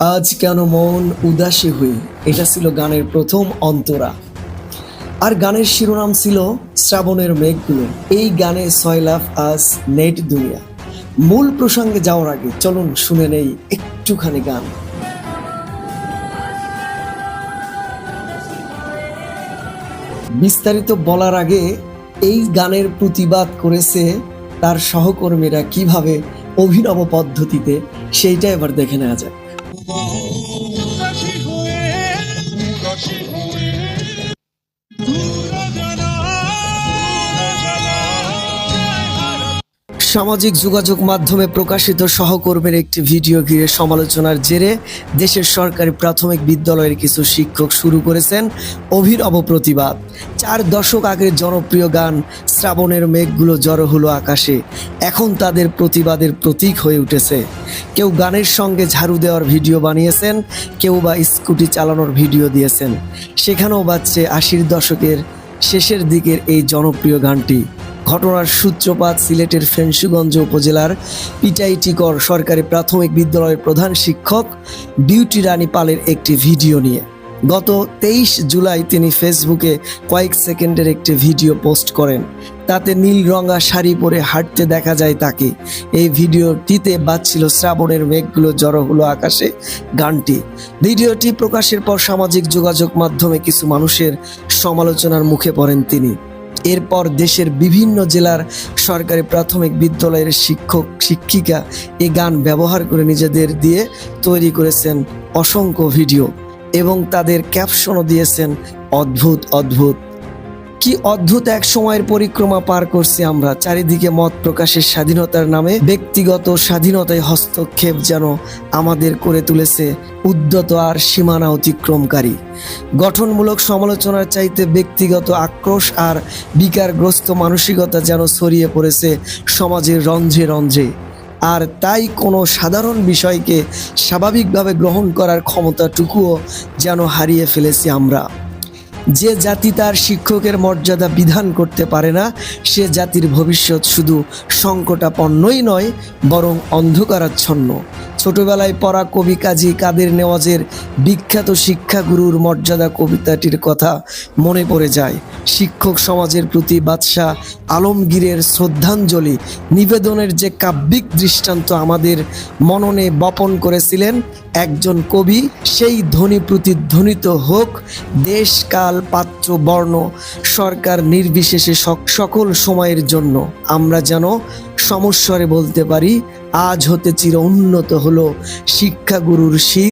আজ কেন মন উদাসী হই, এটা ছিল গানের প্রথম অন্তরা। আর গানের শিরোনাম ছিল শ্রাবণের মেঘগুলো। এই গানে সয়লাভ আজ নেট দুনিয়া। মূল প্রসঙ্গে যাওয়ার আগে চলুন শুনে নেই একটুখানি গান। বিস্তারিত বলার আগে এই গানের প্রতিবাদ করেছে তার সহকর্মীরা কিভাবে অভিনব পদ্ধতিতে, সেইটা এবার দেখে নেওয়া যায়। সামাজিক যোগাযোগ মাধ্যমে প্রকাশিত সহকর্মীর একটি ভিডিও ঘিরে সমালোচনার জেরে দেশের সরকারি প্রাথমিক বিদ্যালয়ের কিছু শিক্ষক শুরু করেছেন অভিনব প্রতিবাদ। 4 দশক আগের জনপ্রিয় গান শ্রাবণের মেঘগুলো জড়ো হলো আকাশে এখন তাদের প্রতিবাদের প্রতীক হয়ে উঠেছে। কেউ গানের সঙ্গে ঝাড়ু দেওয়ার ভিডিও বানিয়েছেন, কেউ বা স্কুটি চালানোর ভিডিও দিয়েছেন। সেখানেও বাজছে 80-র দশকের শেষের দিকের এই জনপ্রিয় গানটি। ঘটনার সূত্রপাত সিলেটের ফেঞ্চুগঞ্জ উপজেলার পিটাইটিকর সরকারি প্রাথমিক বিদ্যালয়ের প্রধান শিক্ষক বিউটি রানী পালের একটি ভিডিও নিয়ে। গত 23 জুলাই তিনি ফেসবুকে কয়েক সেকেন্ডের একটি ভিডিও পোস্ট করেন। তাতে নীল রঙা শাড়ি পরে হাঁটতে দেখা যায় তাকে। এই ভিডিওটিতে বাজছিল শ্রাবণের মেঘগুলো জড়ো হলো আকাশে গানটি। ভিডিওটি প্রকাশের পর সামাজিক যোগাযোগ মাধ্যমে কিছু মানুষের সমালোচনার মুখে পড়েন তিনি। এরপর দেশের বিভিন্ন জেলার সরকারি প্রাথমিক বিদ্যালয়ের শিক্ষক শিক্ষিকা এই গান ব্যবহার করে নিজেদের দিয়ে তৈরি করেছেন অসংখ্য ভিডিও এবং তাদের ক্যাপশনও দিয়েছেন অদ্ভুত অদ্ভুত। কি অদ্ভুত এক সময়ের পরিক্রমা পার করছি আমরা। চারিদিকে মত প্রকাশের স্বাধীনতার নামে ব্যক্তিগত স্বাধীনতায় হস্তক্ষেপ যেন আমাদের করে তুলেছে উদ্যত আর সীমানা অতিক্রমকারী। গঠনমূলক সমালোচনার চাইতে ব্যক্তিগত আক্রোশ আর বিকারগ্রস্ত মানসিকতা যেন ছড়িয়ে পড়েছে সমাজের রন্ধ্রে রন্ধ্রে। আর তাই কোনো সাধারণ বিষয়কে স্বাভাবিকভাবে গ্রহণ করার ক্ষমতাটুকুও যেন হারিয়ে ফেলেছি আমরা। যে জাতি তার শিক্ষকের মর্যাদা বিধান করতে পারে না, সে জাতির ভবিষ্যৎ শুধু সংকটাপন্নই নয়, বরং অন্ধকারাচ্ছন্ন। ছোটবেলায় পড়া কবি কাজী কাদের নেওয়াজের বিখ্যাত শিক্ষাগুরুর মর্যাদা কবিতাটির কথা মনে পড়ে যায়। শিক্ষক সমাজের প্রতি বাদশাহ আলমগীরের শ্রদ্ধাঞ্জলি নিবেদনের যে কাব্যিক দৃষ্টান্ত আমাদের মননে বপন করেছিলেন একজন কবি, সেই ধ্বনি প্রতিধ্বনিত হোক দেশ কাল পাত্র বর্ণ সরকার নির্বিশেষে সকল সময়ের জন্য। আমরা যেন সমস্বরে বলতে পারি, আজ হতে চির উন্নত হলো শিক্ষাগুরুর শীত।